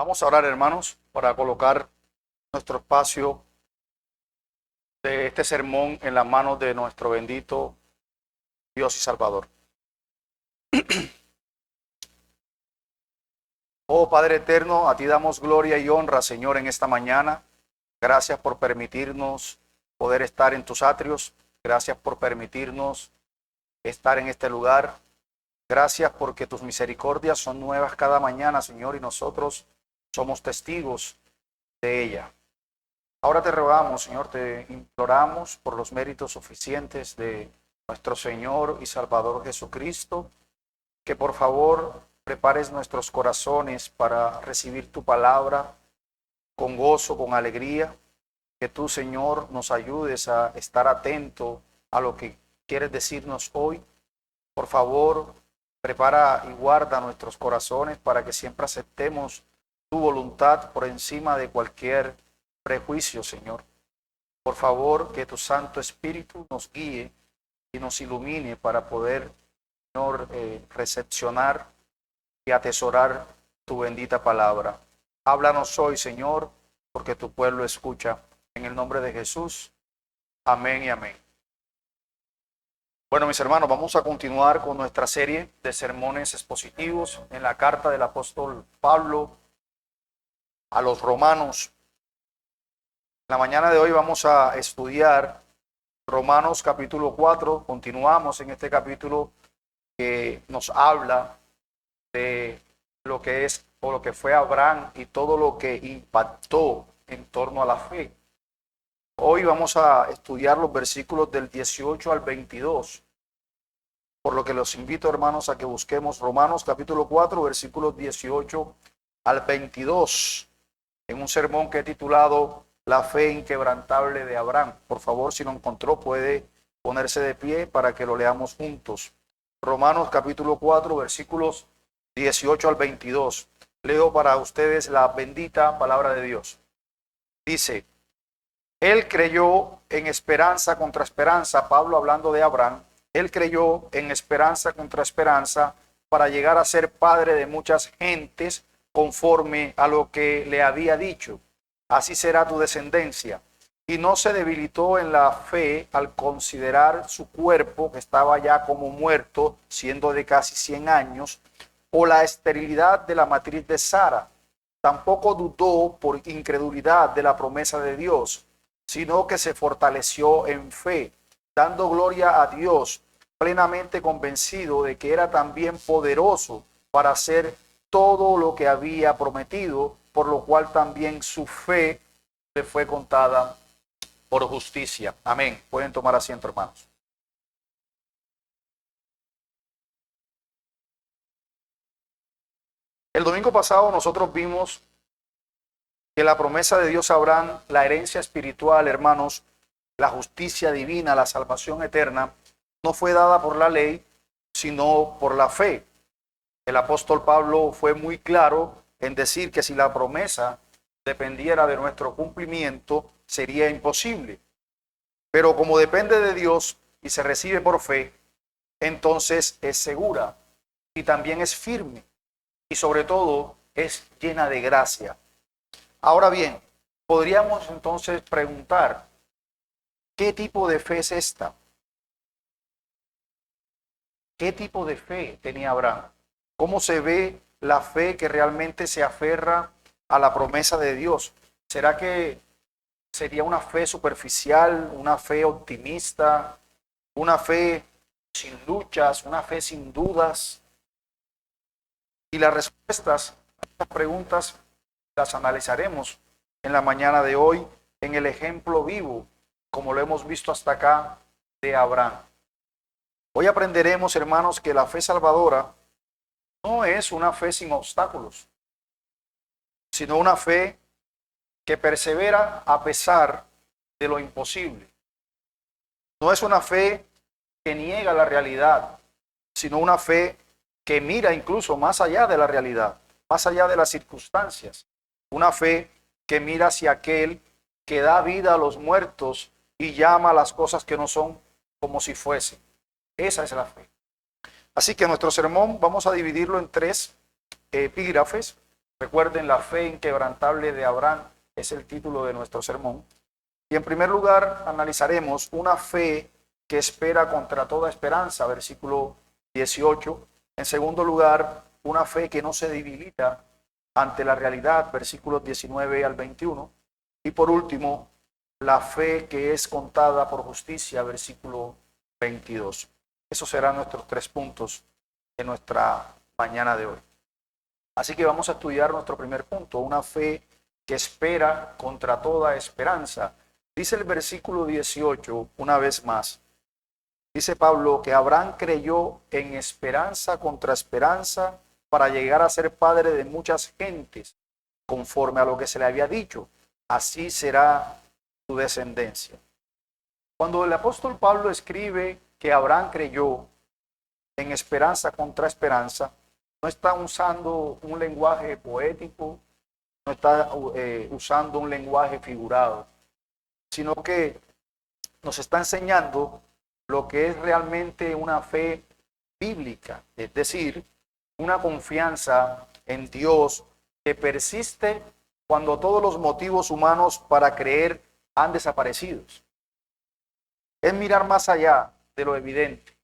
Vamos a orar, hermanos, para colocar nuestro espacio de este sermón en las manos de nuestro bendito Dios y Salvador. Oh Padre eterno, a ti damos gloria y honra, Señor, en esta mañana. Gracias por permitirnos poder estar en tus atrios. Gracias por permitirnos estar en este lugar. Gracias porque tus misericordias son nuevas cada mañana, Señor, y nosotros somos testigos de ella. Ahora te rogamos, Señor, te imploramos por los méritos suficientes de nuestro Señor y Salvador Jesucristo, que por favor prepares nuestros corazones para recibir tu palabra con gozo, con alegría, que tú, Señor, nos ayudes a estar atento a lo que quieres decirnos hoy. Por favor, prepara y guarda nuestros corazones para que siempre aceptemos tu voluntad por encima de cualquier prejuicio, Señor. Por favor, que tu Santo Espíritu nos guíe y nos ilumine para poder, Señor, recepcionar y atesorar tu bendita palabra. Háblanos hoy, Señor, porque tu pueblo escucha. En el nombre de Jesús. Amén y amén. Bueno, mis hermanos, vamos a continuar con nuestra serie de sermones expositivos en la carta del apóstol Pablo a los romanos. En la mañana de hoy vamos a estudiar Romanos capítulo 4. Continuamos en este capítulo que nos habla de lo que es o lo que fue Abraham y todo lo que impactó en torno a la fe. Hoy vamos a estudiar los versículos del 18 al 22, por lo que los invito, hermanos, a que busquemos Romanos capítulo 4, versículos 18 al 22, en un sermón que he titulado La fe inquebrantable de Abraham. Por favor, si lo encontró, puede ponerse de pie para que lo leamos juntos. Romanos capítulo 4, versículos 18 al 22. Leo para ustedes la bendita palabra de Dios. Dice: Él creyó en esperanza contra esperanza. Pablo hablando de Abraham. Él creyó en esperanza contra esperanza para llegar a ser padre de muchas gentes conforme a lo que le había dicho. Así será tu descendencia. Y no se debilitó en la fe al considerar su cuerpo, que estaba ya como muerto, siendo de casi 100 años, o la esterilidad de la matriz de Sara. Tampoco dudó por incredulidad de la promesa de Dios, sino que se fortaleció en fe, dando gloria a Dios, plenamente convencido de que era también poderoso para hacer todo lo que había prometido, por lo cual también su fe le fue contada por justicia. Amén. Pueden tomar asiento, hermanos. El domingo pasado nosotros vimos que la promesa de Dios a Abraham, la herencia espiritual, hermanos, la justicia divina, la salvación eterna, no fue dada por la ley, sino por la fe. El apóstol Pablo fue muy claro en decir que si la promesa dependiera de nuestro cumplimiento, sería imposible. Pero como depende de Dios y se recibe por fe, entonces es segura y también es firme y sobre todo es llena de gracia. Ahora bien, podríamos entonces preguntar, ¿qué tipo de fe es esta? ¿Qué tipo de fe tenía Abraham? ¿Cómo se ve la fe que realmente se aferra a la promesa de Dios? ¿Será que sería una fe superficial, una fe optimista, una fe sin luchas, una fe sin dudas? Y las respuestas a estas preguntas las analizaremos en la mañana de hoy en el ejemplo vivo, como lo hemos visto hasta acá, de Abraham. Hoy aprenderemos, hermanos, que la fe salvadora no es una fe sin obstáculos, sino una fe que persevera a pesar de lo imposible. No es una fe que niega la realidad, sino una fe que mira incluso más allá de la realidad, más allá de las circunstancias. Una fe que mira hacia aquel que da vida a los muertos y llama a las cosas que no son como si fuesen. Esa es la fe. Así que nuestro sermón vamos a dividirlo en tres epígrafes, Recuerden, la fe inquebrantable de Abraham es el título de nuestro sermón. Y en primer lugar analizaremos una fe que espera contra toda esperanza, versículo 18. En segundo lugar, una fe que no se debilita ante la realidad, versículos 19 al 21. Y por último, la fe que es contada por justicia, versículo 22. Esos serán nuestros 3 puntos en nuestra mañana de hoy. Así que vamos a estudiar nuestro primer punto, una fe que espera contra toda esperanza. Dice el versículo 18, una vez más, dice Pablo que Abraham creyó en esperanza contra esperanza para llegar a ser padre de muchas gentes, conforme a lo que se le había dicho. Así será tu descendencia. Cuando el apóstol Pablo escribe que Abraham creyó en esperanza contra esperanza, no está usando un lenguaje poético, no está usando un lenguaje figurado, sino que nos está enseñando lo que es realmente una fe bíblica, es decir, una confianza en Dios que persiste cuando todos los motivos humanos para creer han desaparecido. Es mirar más allá de lo evidente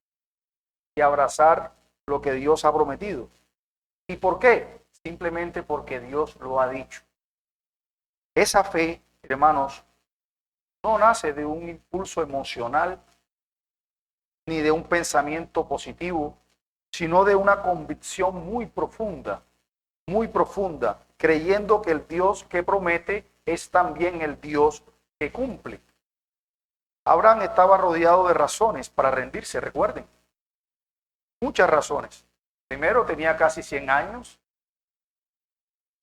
y abrazar lo que Dios ha prometido. ¿Y por qué? Simplemente porque Dios lo ha dicho. Esa fe, hermanos, no nace de un impulso emocional ni de un pensamiento positivo, sino de una convicción muy profunda, creyendo que el Dios que promete es también el Dios que cumple. Abraham estaba rodeado de razones para rendirse, recuerden, muchas razones. Primero, tenía casi 100 años.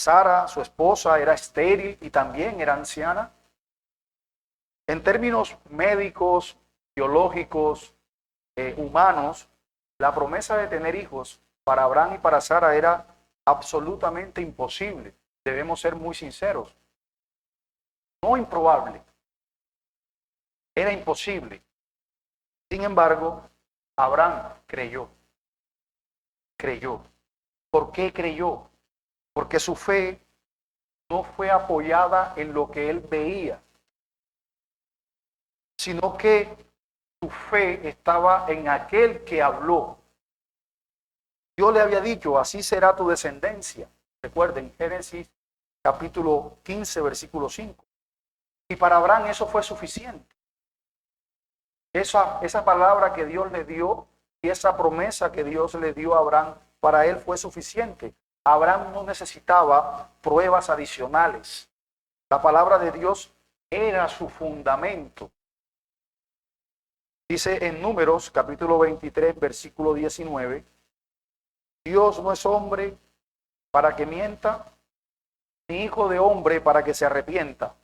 Sara, su esposa, era estéril y también era anciana. En términos médicos, biológicos, humanos, la promesa de tener hijos para Abraham y para Sara era absolutamente imposible. Debemos ser muy sinceros. No improbable. Era imposible. Sin embargo, Abraham creyó. Creyó. ¿Por qué creyó? Porque su fe no fue apoyada en lo que él veía, sino que su fe estaba en aquel que habló. Dios le había dicho, así será tu descendencia. Recuerden, Génesis capítulo 15, versículo 5. Y para Abraham eso fue suficiente. Esa palabra que Dios le dio y esa promesa que Dios le dio a Abraham, para él fue suficiente. Abraham no necesitaba pruebas adicionales. La palabra de Dios era su fundamento. Dice en Números capítulo 23, versículo 19, Dios no es hombre para que mienta, ni hijo de hombre para que se arrepienta.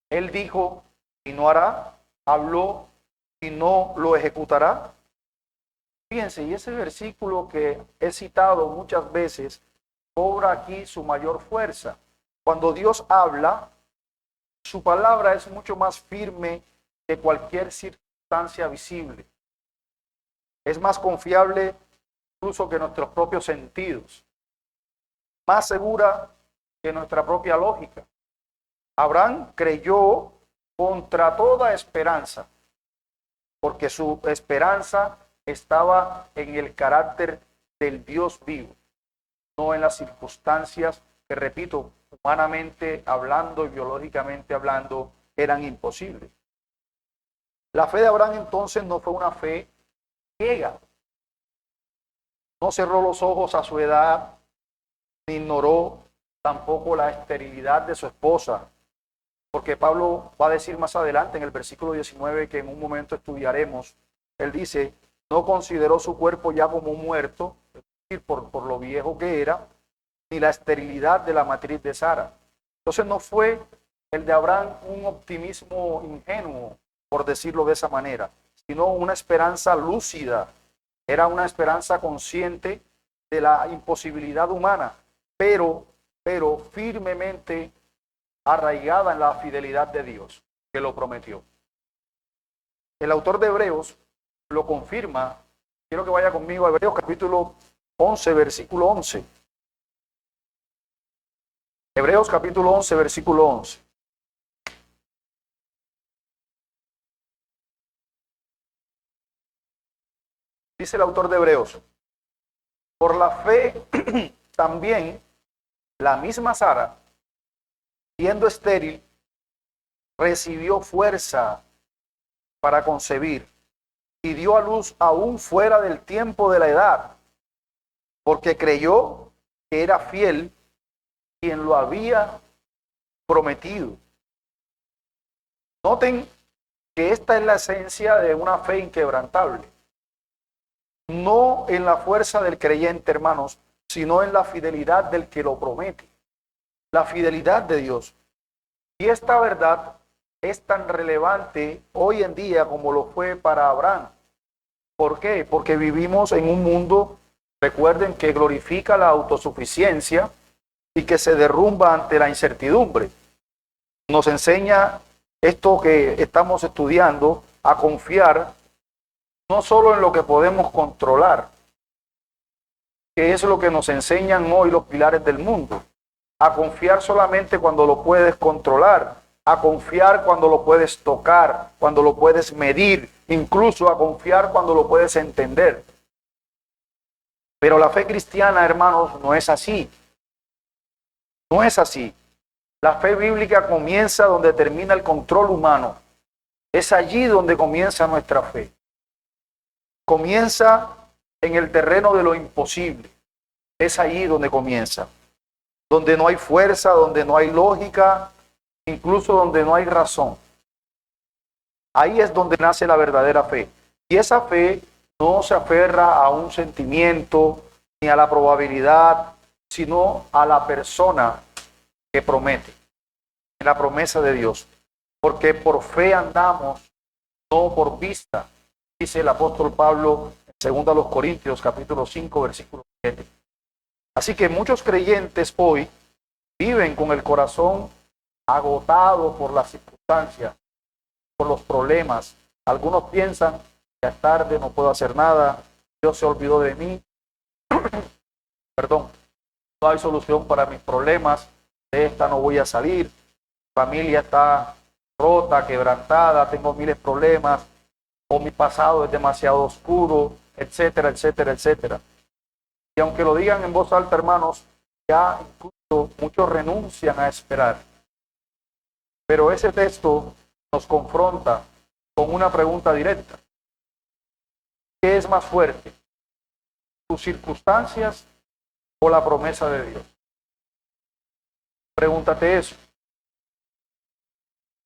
Él dijo y no hará, habló y no lo ejecutará. Fíjense, y ese versículo que he citado muchas veces cobra aquí su mayor fuerza. Cuando Dios habla, su palabra es mucho más firme que cualquier circunstancia visible. Es más confiable incluso que nuestros propios sentidos. Más segura que nuestra propia lógica. Abraham creyó contra toda esperanza, porque su esperanza estaba en el carácter del Dios vivo, no en las circunstancias que, repito, humanamente hablando y biológicamente hablando, eran imposibles. La fe de Abraham entonces no fue una fe ciega. No cerró los ojos a su edad, ni ignoró tampoco la esterilidad de su esposa, porque Pablo va a decir más adelante en el versículo 19 que en un momento estudiaremos. Él dice, no consideró su cuerpo ya como muerto, es decir, por lo viejo que era, ni la esterilidad de la matriz de Sara. Entonces no fue el de Abraham un optimismo ingenuo, por decirlo de esa manera, sino una esperanza lúcida. Era una esperanza consciente de la imposibilidad humana, pero firmemente arraigada en la fidelidad de Dios, que lo prometió. El autor de Hebreos lo confirma. Quiero que vaya conmigo a Hebreos capítulo 11, versículo 11. Hebreos capítulo 11, versículo 11. Dice el autor de Hebreos: por la fe también la misma Sara, siendo estéril, recibió fuerza para concebir y dio a luz aún fuera del tiempo de la edad, porque creyó que era fiel quien lo había prometido. Noten que esta es la esencia de una fe inquebrantable. No en la fuerza del creyente, hermanos, sino en la fidelidad del que lo promete. La fidelidad de Dios. Y esta verdad es tan relevante hoy en día como lo fue para Abraham. ¿Por qué? Porque vivimos en un mundo, recuerden, que glorifica la autosuficiencia y que se derrumba ante la incertidumbre. Nos enseña esto que estamos estudiando a confiar no solo en lo que podemos controlar, que es lo que nos enseñan hoy los pilares del mundo, a confiar solamente cuando lo puedes controlar, a confiar cuando lo puedes tocar, cuando lo puedes medir, incluso a confiar cuando lo puedes entender. Pero la fe cristiana, hermanos, no es así. No es así. La fe bíblica comienza donde termina el control humano. Es allí donde comienza nuestra fe. Comienza en el terreno de lo imposible. Es allí donde comienza. Donde no hay fuerza, donde no hay lógica, incluso donde no hay razón. Ahí es donde nace la verdadera fe. Y esa fe no se aferra a un sentimiento ni a la probabilidad, sino a la persona que promete, en la promesa de Dios. Porque por fe andamos, no por vista, dice el apóstol Pablo en 2 Corintios capítulo 5, versículo 7. Así que muchos creyentes hoy viven con el corazón agotado por las circunstancias, por los problemas. Algunos piensan, ya es tarde, no puedo hacer nada, Dios se olvidó de mí, perdón, no hay solución para mis problemas, de esta no voy a salir, mi familia está rota, quebrantada, tengo miles de problemas, o mi pasado es demasiado oscuro, etcétera, etcétera, etcétera. Y aunque lo digan en voz alta, hermanos, ya incluso muchos renuncian a esperar. Pero ese texto nos confronta con una pregunta directa. ¿Qué es más fuerte? ¿Tus circunstancias o la promesa de Dios? Pregúntate eso.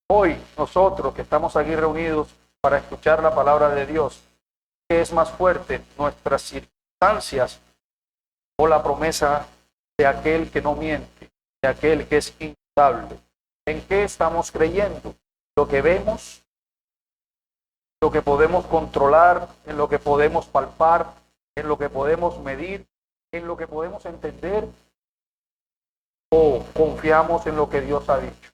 Hoy nosotros que estamos aquí reunidos para escuchar la palabra de Dios, ¿qué es más fuerte? ¿Nuestras circunstancias o la promesa de aquel que no miente, de aquel que es inmutable? ¿En qué estamos creyendo? ¿Lo que vemos? ¿Lo que podemos controlar? ¿En lo que podemos palpar? ¿En lo que podemos medir? ¿En lo que podemos entender? ¿O confiamos en lo que Dios ha dicho?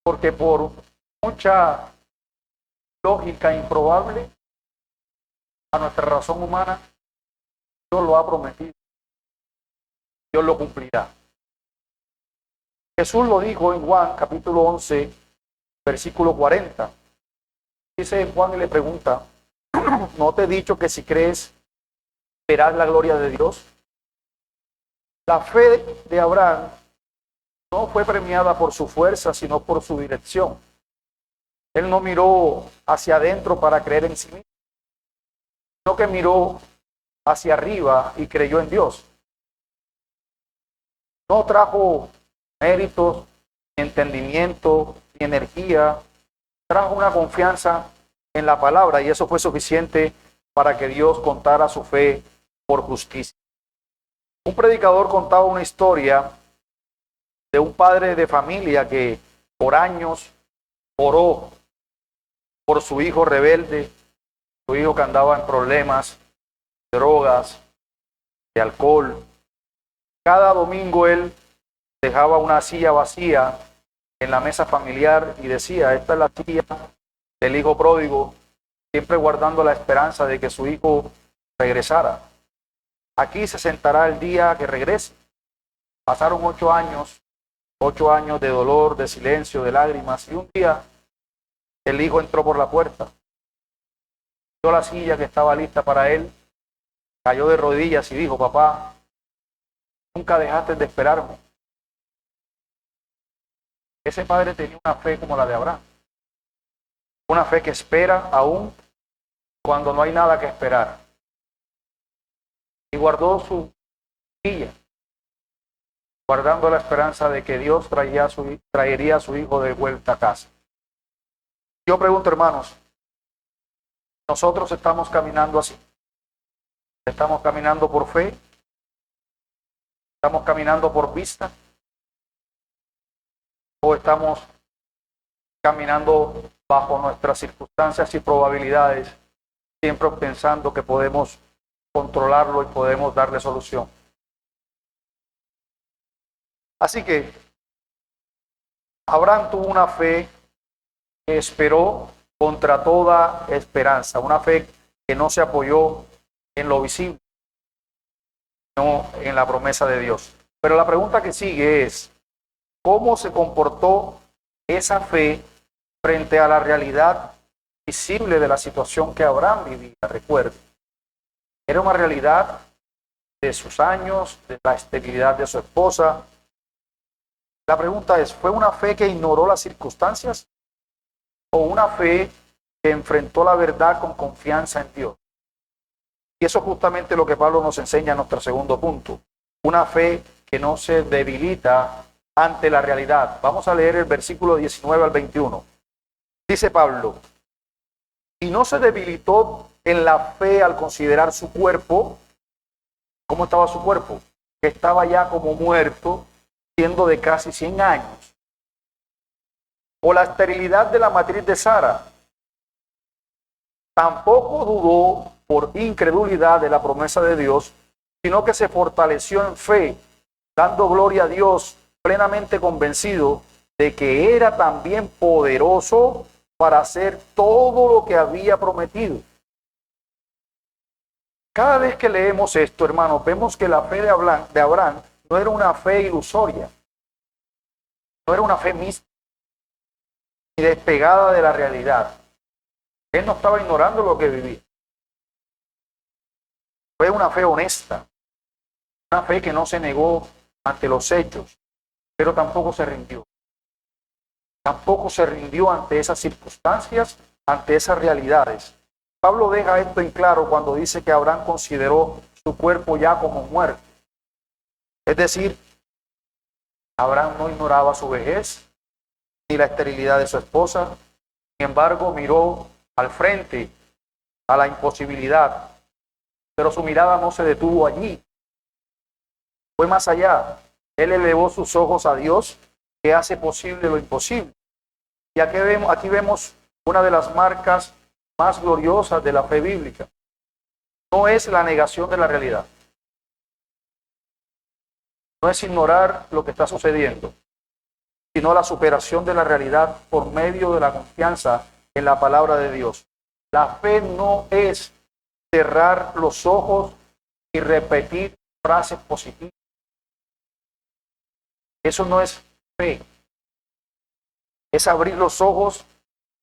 Porque por mucha lógica improbable, a nuestra razón humana, Dios lo ha prometido. Dios lo cumplirá. Jesús lo dijo en Juan capítulo 11, versículo 40. Dice Juan y le pregunta, ¿no te he dicho que si crees verás la gloria de Dios? La fe de Abraham no fue premiada por su fuerza, sino por su dirección. Él no miró hacia adentro para creer en sí mismo, sino que miró hacia arriba y creyó en Dios. No trajo méritos, ni entendimiento, ni energía. Trajo una confianza en la palabra y eso fue suficiente para que Dios contara su fe por justicia. Un predicador contaba una historia de un padre de familia que por años oró por su hijo rebelde, su hijo que andaba en problemas, drogas, de alcohol. Cada domingo él dejaba una silla vacía en la mesa familiar y decía, esta es la silla del hijo pródigo, siempre guardando la esperanza de que su hijo regresara. Aquí se sentará el día que regrese. Pasaron 8 años de dolor, de silencio, de lágrimas, y un día el hijo entró por la puerta, vio la silla que estaba lista para él, cayó de rodillas y dijo: papá, nunca dejaste de esperarme. Ese padre tenía una fe como la de Abraham, una fe que espera aún cuando no hay nada que esperar, y guardó su silla, guardando la esperanza de que Dios traería a su hijo de vuelta a casa. Yo pregunto, hermanos, ¿nosotros estamos caminando así? ¿Estamos caminando por fe? ¿Estamos caminando por vista? ¿O estamos caminando bajo nuestras circunstancias y probabilidades, siempre pensando que podemos controlarlo y podemos darle solución? Así que Abraham tuvo una fe que esperó contra toda esperanza, una fe que no se apoyó en lo visible, sino en la promesa de Dios. Pero la pregunta que sigue es: ¿cómo se comportó esa fe frente a la realidad visible de la situación que Abraham vivía? Recuerde, era una realidad de sus años, de la esterilidad de su esposa. La pregunta es: ¿fue una fe que ignoró las circunstancias o una fe que enfrentó la verdad con confianza en Dios? Y eso es justamente lo que Pablo nos enseña en nuestro segundo punto. Una fe que no se debilita ante la realidad. Vamos a leer el versículo 19 al 21. Dice Pablo: y no se debilitó en la fe al considerar su cuerpo. ¿Cómo estaba su cuerpo? Que estaba ya como muerto, siendo de casi 100 años. O la esterilidad de la matriz de Sara. Tampoco dudó por incredulidad de la promesa de Dios, sino que se fortaleció en fe, dando gloria a Dios, plenamente convencido de que era también poderoso para hacer todo lo que había prometido. Cada vez que leemos esto, hermanos, vemos que la fe de Abraham no era una fe ilusoria, no era una fe mística, ni despegada de la realidad. Él no estaba ignorando lo que vivía. Fue una fe honesta, una fe que no se negó ante los hechos, pero tampoco se rindió. Tampoco se rindió ante esas circunstancias, ante esas realidades. Pablo deja esto en claro cuando dice que Abraham consideró su cuerpo ya como muerto. Es decir, Abraham no ignoraba su vejez ni la esterilidad de su esposa. Sin embargo, miró al frente a la imposibilidad, pero su mirada no se detuvo allí. Fue más allá. Él elevó sus ojos a Dios, que hace posible lo imposible. Y aquí vemos una de las marcas más gloriosas de la fe bíblica. No es la negación de la realidad. No es ignorar lo que está sucediendo, sino la superación de la realidad por medio de la confianza en la palabra de Dios. La fe no es cerrar los ojos y repetir frases positivas. Eso no es fe. Es abrir los ojos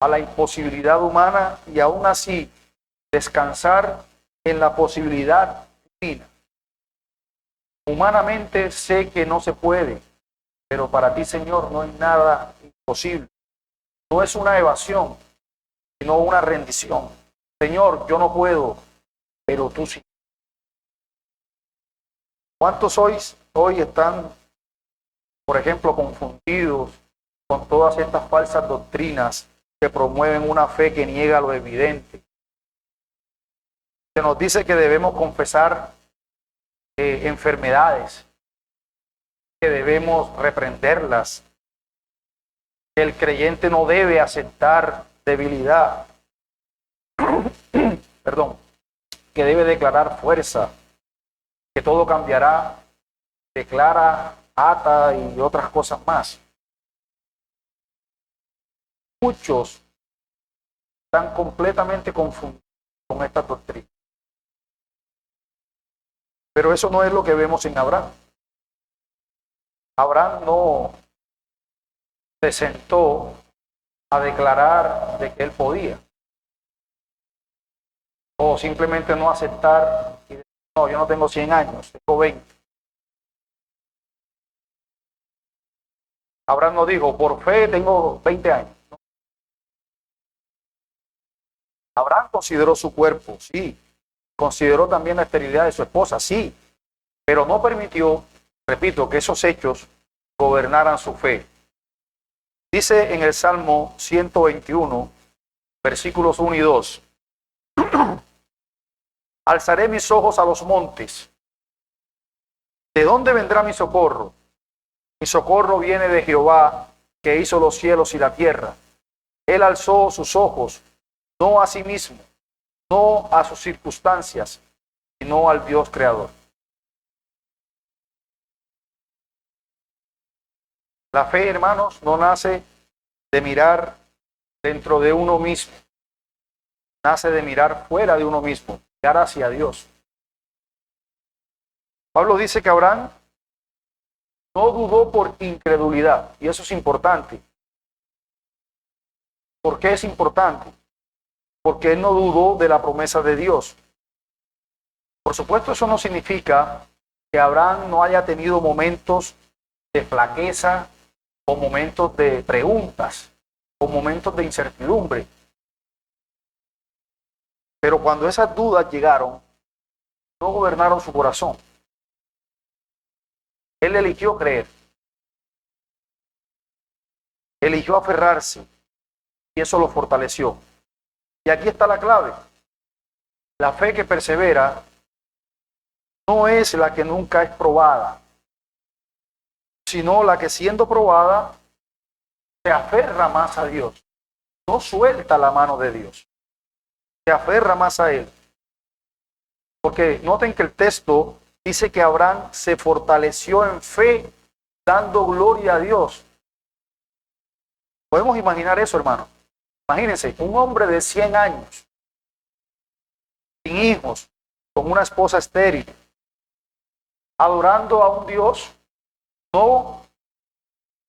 a la imposibilidad humana y aún así descansar en la posibilidad divina. Humanamente sé que no se puede, pero para ti, Señor, no hay nada imposible. No es una evasión, sino una rendición. Señor, yo no puedo, pero tú sí. ¿Cuántos hoy están, por ejemplo, confundidos con todas estas falsas doctrinas que promueven una fe que niega lo evidente? Se nos dice que debemos confesar enfermedades, que debemos reprenderlas, que el creyente no debe aceptar debilidad, perdón, que debe declarar fuerza, que todo cambiará, declara, ata y otras cosas más. Muchos están completamente confundidos con esta doctrina. Pero eso no es lo que vemos en Abraham. Abraham no se sentó a declarar de que él podía, o simplemente no aceptar y decir, no, yo no tengo 100 años, tengo 20. Abraham no dijo, por fe tengo 20 años. No. Abraham consideró su cuerpo, sí. Consideró también la esterilidad de su esposa, sí. Pero no permitió, repito, que esos hechos gobernaran su fe. Dice en el Salmo 121, versículos 1 y 2, alzaré mis ojos a los montes. ¿De dónde vendrá mi socorro? Mi socorro viene de Jehová, que hizo los cielos y la tierra. Él alzó sus ojos, no a sí mismo, no a sus circunstancias, sino al Dios creador. La fe, hermanos, no nace de mirar dentro de uno mismo, nace de mirar fuera de uno mismo, mirar hacia Dios. Pablo dice que Abraham no dudó por incredulidad, y eso es importante. ¿Por qué es importante? Porque él no dudó de la promesa de Dios. Por supuesto, eso no significa que Abraham no haya tenido momentos de flaqueza o momentos de preguntas o momentos de incertidumbre. Pero cuando esas dudas llegaron, no gobernaron su corazón. Él eligió creer, eligió aferrarse y eso lo fortaleció. Y aquí está la clave. La fe que persevera no es la que nunca es probada, sino la que siendo probada se aferra más a Dios. No suelta la mano de Dios, se aferra más a Él. Porque noten que el texto dice que Abraham se fortaleció en fe, dando gloria a Dios. Podemos imaginar eso, hermano. Imagínense, un hombre de 100 años, sin hijos, con una esposa estéril, adorando a un Dios, no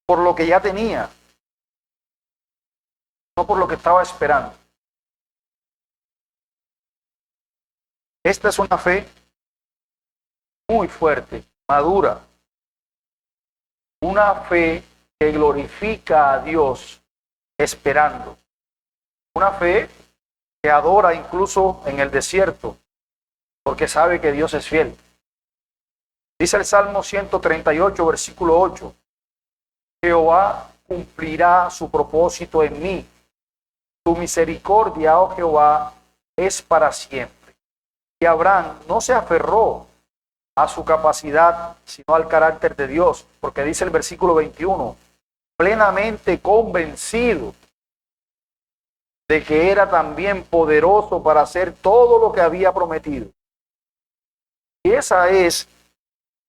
por lo que ya tenía, no por lo que estaba esperando. Esta es una fe muy fuerte, madura, una fe que glorifica a Dios esperando, una fe que adora incluso en el desierto, porque sabe que Dios es fiel. Dice el Salmo 138, versículo 8, Jehová cumplirá su propósito en mí, tu misericordia, oh Jehová, es para siempre. Y Abraham no se aferró a su capacidad, sino al carácter de Dios, porque dice el versículo 21, plenamente convencido de que era también poderoso para hacer todo lo que había prometido. Y esa es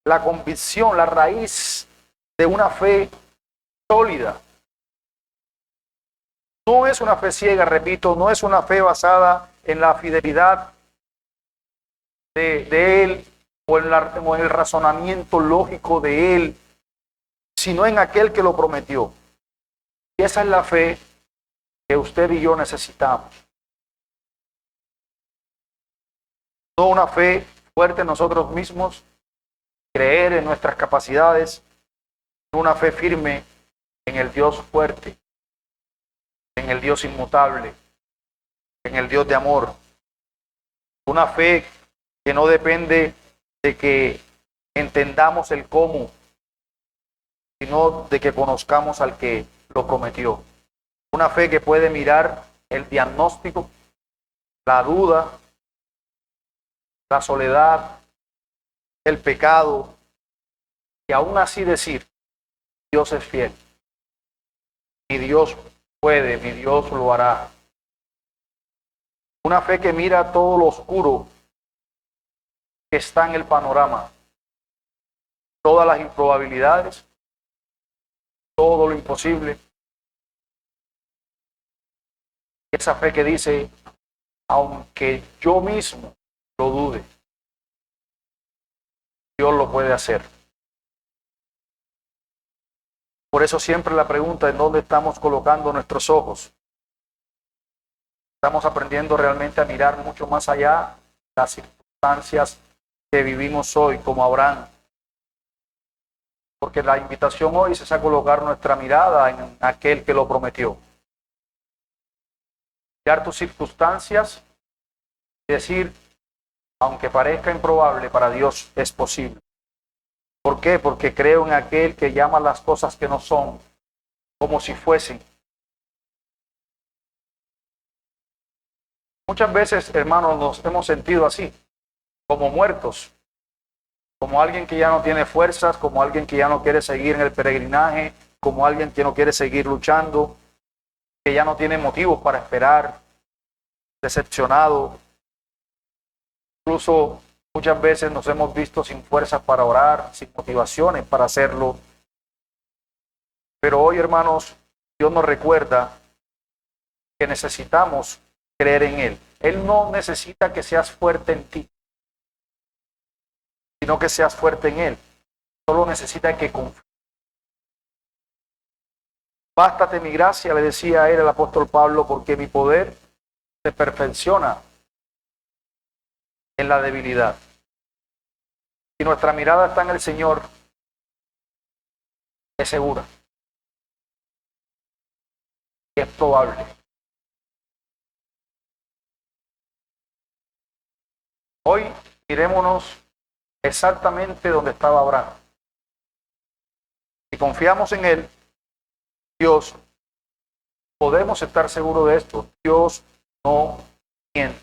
la convicción, la raíz de una fe sólida. No es una fe ciega, repito, no es una fe basada en la fidelidad de él o en el razonamiento lógico de él, sino en aquel que lo prometió. Y esa es la fe que usted y yo necesitamos. No una fe fuerte en nosotros mismos, creer en nuestras capacidades, una fe firme en el Dios fuerte, en el Dios inmutable, en el Dios de amor. Una fe que no depende de que entendamos el cómo, sino de que conozcamos al que lo prometió. Una fe que puede mirar el diagnóstico, la duda, la soledad, el pecado, y aún así decir, Dios es fiel. Mi Dios puede, mi Dios lo hará. Una fe que mira todo lo oscuro que está en el panorama, todas las improbabilidades, todo lo imposible. Esa fe que dice, aunque yo mismo lo dude, Dios lo puede hacer. Por eso siempre la pregunta, ¿en dónde estamos colocando nuestros ojos? Estamos aprendiendo realmente a mirar mucho más allá de las circunstancias que vivimos hoy, como Abraham. Porque la invitación hoy es a colocar nuestra mirada en aquel que lo prometió. Mirar tus circunstancias y decir, aunque parezca improbable, para Dios es posible. ¿Por qué? Porque creo en aquel que llama las cosas que no son como si fuesen. Muchas veces, hermanos, nos hemos sentido así, como muertos, como alguien que ya no tiene fuerzas, como alguien que ya no quiere seguir en el peregrinaje, como alguien que no quiere seguir luchando, que ya no tiene motivos para esperar, decepcionado. Incluso muchas veces nos hemos visto sin fuerzas para orar, sin motivaciones para hacerlo. Pero hoy, hermanos, Dios nos recuerda que necesitamos creer en Él. Él no necesita que seas fuerte en ti, sino que seas fuerte en Él. Solo necesita que confíes. Bástate mi gracia, le decía a él el apóstol Pablo, porque mi poder se perfecciona en la debilidad. Si nuestra mirada está en el Señor, es segura. Y es probable. Hoy mirémonos exactamente donde estaba Abraham. Si confiamos en Él, Dios, podemos estar seguros de esto. Dios no miente.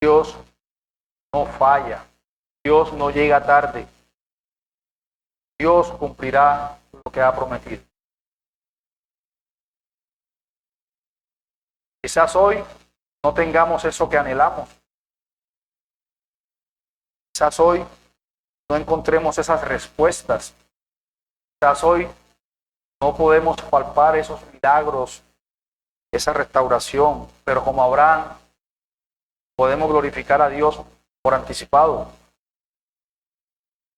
Dios no falla. Dios no llega tarde. Dios cumplirá lo que ha prometido. Quizás hoy no tengamos eso que anhelamos. Quizás hoy no encontremos esas respuestas. Quizás hoy no podemos palpar esos milagros, esa restauración, pero como Abraham podemos glorificar a Dios por anticipado.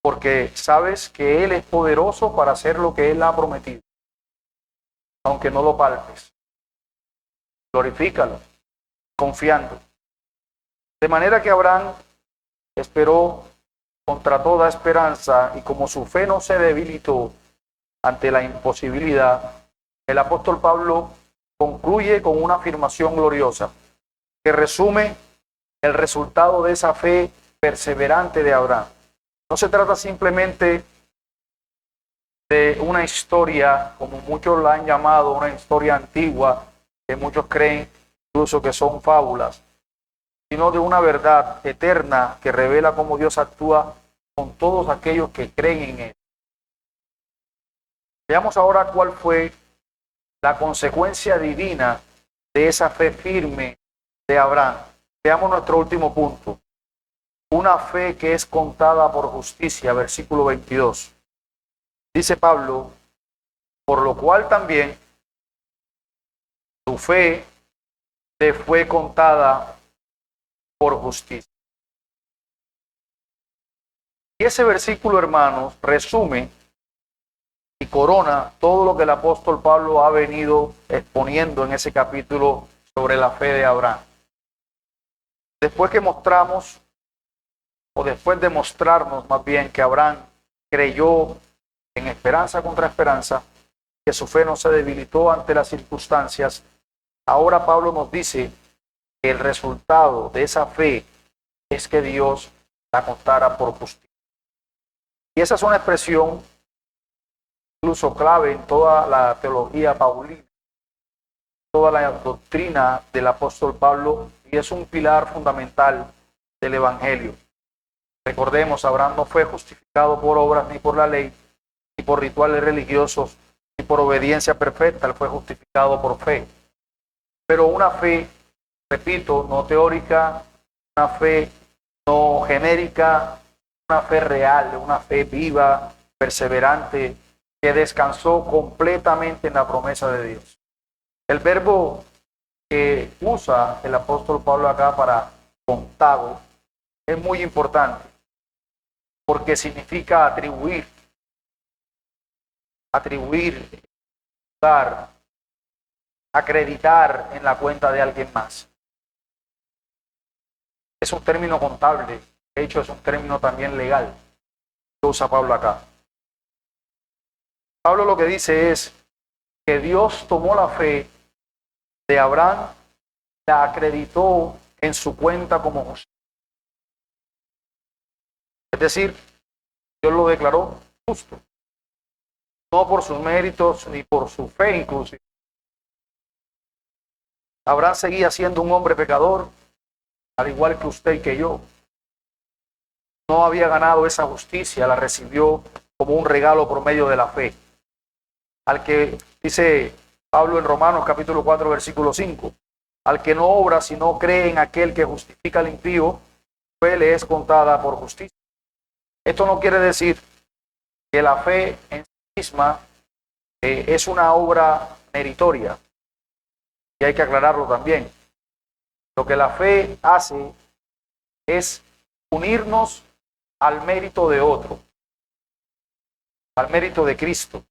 Porque sabes que Él es poderoso para hacer lo que Él ha prometido, aunque no lo palpes. Glorifícalo, confiando. De manera que Abraham esperó contra toda esperanza, y como su fe no se debilitó ante la imposibilidad, el apóstol Pablo concluye con una afirmación gloriosa que resume el resultado de esa fe perseverante de Abraham. No se trata simplemente de una historia, como muchos la han llamado, una historia antigua, que muchos creen incluso que son fábulas, sino de una verdad eterna que revela cómo Dios actúa con todos aquellos que creen en Él. Veamos ahora cuál fue la consecuencia divina de esa fe firme de Abraham. Veamos nuestro último punto. Una fe que es contada por justicia, versículo 22. Dice Pablo, por lo cual también su fe le fue contada por justicia. Y ese versículo, hermanos, resume y corona todo lo que el apóstol Pablo ha venido exponiendo en ese capítulo sobre la fe de Abraham. Después que mostramos, o después de mostrarnos más bien que Abraham creyó en esperanza contra esperanza, que su fe no se debilitó ante las circunstancias, ahora Pablo nos dice que el resultado de esa fe es que Dios la contara por justicia. Y esa es una expresión incluso clave en toda la teología paulina, toda la doctrina del apóstol Pablo, y es un pilar fundamental del Evangelio. Recordemos, Abraham no fue justificado por obras ni por la ley, ni por rituales religiosos, ni por obediencia perfecta, él fue justificado por fe. Pero una fe, repito, no teórica, una fe no genérica, una fe real, una fe viva, perseverante, que descansó completamente en la promesa de Dios. El verbo que usa el apóstol Pablo acá para contado es muy importante, porque significa atribuir, atribuir, dar, acreditar en la cuenta de alguien más. Es un término contable, de hecho es un término también legal que usa Pablo acá. Pablo lo que dice es que Dios tomó la fe de Abraham, la acreditó en su cuenta como justo. Es decir, Dios lo declaró justo, no por sus méritos ni por su fe inclusive. Abraham seguía siendo un hombre pecador, al igual que usted y que yo. No había ganado esa justicia, la recibió como un regalo por medio de la fe. Al que dice Pablo en Romanos capítulo 4 versículo 5, al que no obra sino cree en aquel que justifica al impío, fe le es contada por justicia. Esto no quiere decir que la fe en sí misma es una obra meritoria, y hay que aclararlo también. Lo que la fe hace es unirnos al mérito de otro, al mérito de Cristo.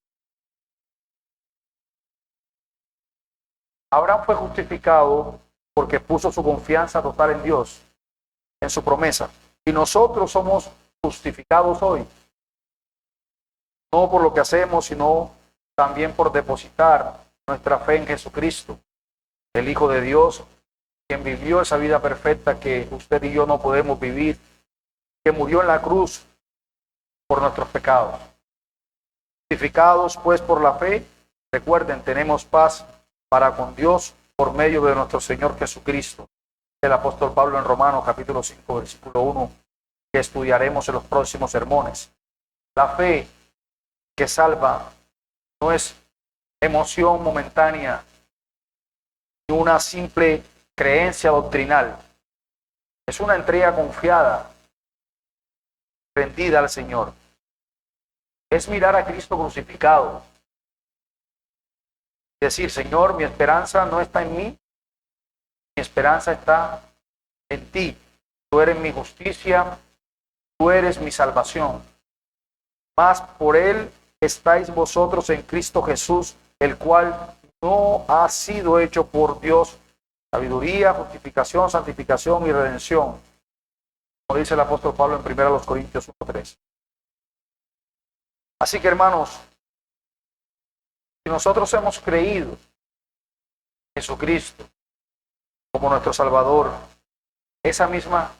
Abraham fue justificado porque puso su confianza total en Dios, en su promesa. Y nosotros somos justificados hoy, no por lo que hacemos, sino también por depositar nuestra fe en Jesucristo, el Hijo de Dios, quien vivió esa vida perfecta que usted y yo no podemos vivir, que murió en la cruz por nuestros pecados. Justificados pues por la fe, recuerden, tenemos paz para con Dios por medio de nuestro Señor Jesucristo. El apóstol Pablo en Romanos capítulo 5 versículo 1, que estudiaremos en los próximos sermones. La fe que salva no es emoción momentánea ni una simple creencia doctrinal. Es una entrega confiada, rendida al Señor. Es mirar a Cristo crucificado. Decir, Señor, mi esperanza no está en mí, mi esperanza está en ti. Tú eres mi justicia, tú eres mi salvación. Mas por él estáis vosotros en Cristo Jesús, el cual no ha sido hecho por Dios sabiduría, justificación, santificación y redención, como dice el apóstol Pablo en 1 Corintios 1:3. Así que, hermanos, si nosotros hemos creído en Jesucristo como nuestro Salvador, esa misma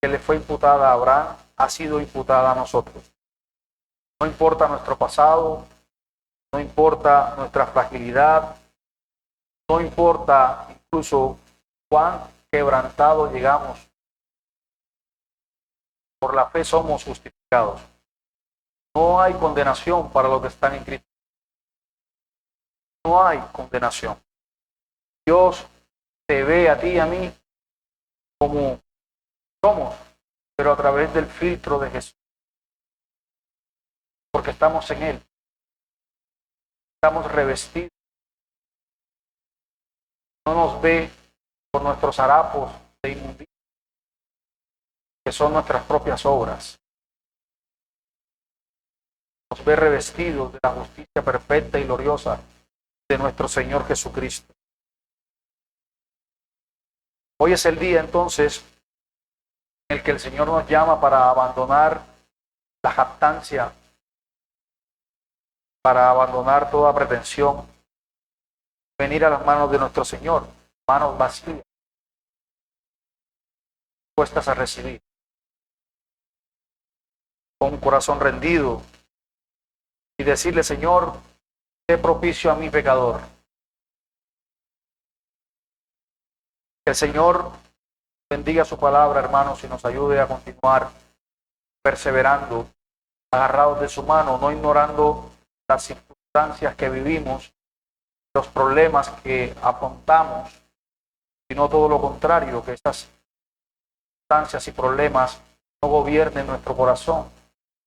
que le fue imputada a Abraham ha sido imputada a nosotros. No importa nuestro pasado, no importa nuestra fragilidad, no importa incluso cuán quebrantados llegamos. Por la fe somos justificados. No hay condenación para los que están en Cristo. No hay condenación. Dios te ve a ti y a mí como somos, pero a través del filtro de Jesús. Porque estamos en Él. Estamos revestidos. No nos ve por nuestros harapos de inmundicia, que son nuestras propias obras. Nos ve revestidos de la justicia perfecta y gloriosa de nuestro Señor Jesucristo. Hoy es el día entonces en el que el Señor nos llama para abandonar la jactancia, para abandonar toda pretensión, venir a las manos de nuestro Señor, manos vacías, puestas a recibir, con un corazón rendido, y decirle, Señor, sé propicio a mi pecador. Que el Señor bendiga su palabra, hermanos, y nos ayude a continuar perseverando, agarrados de su mano, no ignorando las circunstancias que vivimos, los problemas que afrontamos, sino todo lo contrario, que estas circunstancias y problemas no gobiernen nuestro corazón,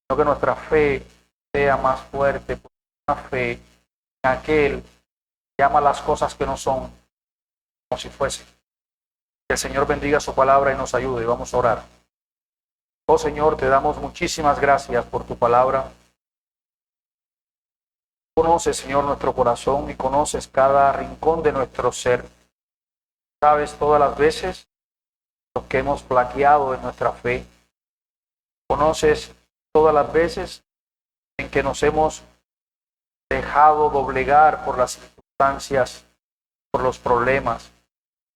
sino que nuestra fe sea más fuerte, una fe en aquel que llama las cosas que no son como si fuesen. Que el Señor bendiga su palabra y nos ayude. Vamos a orar. Oh Señor, te damos muchísimas gracias por tu palabra. conoces, Señor, nuestro corazón y conoces cada rincón de nuestro ser. Sabes todas las veces los que hemos flaqueado en nuestra fe. Conoces todas las veces en que nos hemos dejado doblegar por las circunstancias, por los problemas.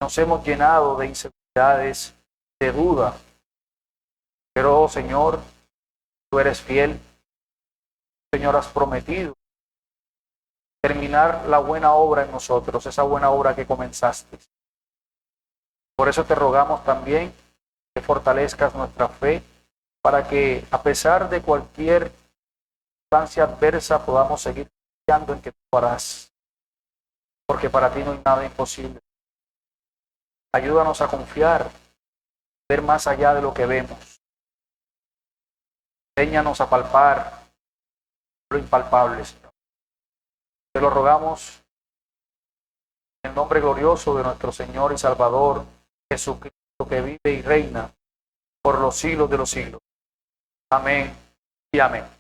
Nos hemos llenado de inseguridades, de duda. Pero, oh Señor, tú eres fiel. Señor, has prometido terminar la buena obra en nosotros, esa buena obra que comenzaste. Por eso te rogamos también que fortalezcas nuestra fe para que, a pesar de cualquier circunstancia adversa, podamos seguir confiando en que tú harás. Porque para ti no hay nada imposible. Ayúdanos a confiar, ver más allá de lo que vemos. Enséñanos a palpar lo impalpable, Señor. Te lo rogamos en el nombre glorioso de nuestro Señor y Salvador, Jesucristo, que vive y reina por los siglos de los siglos. Amén y amén.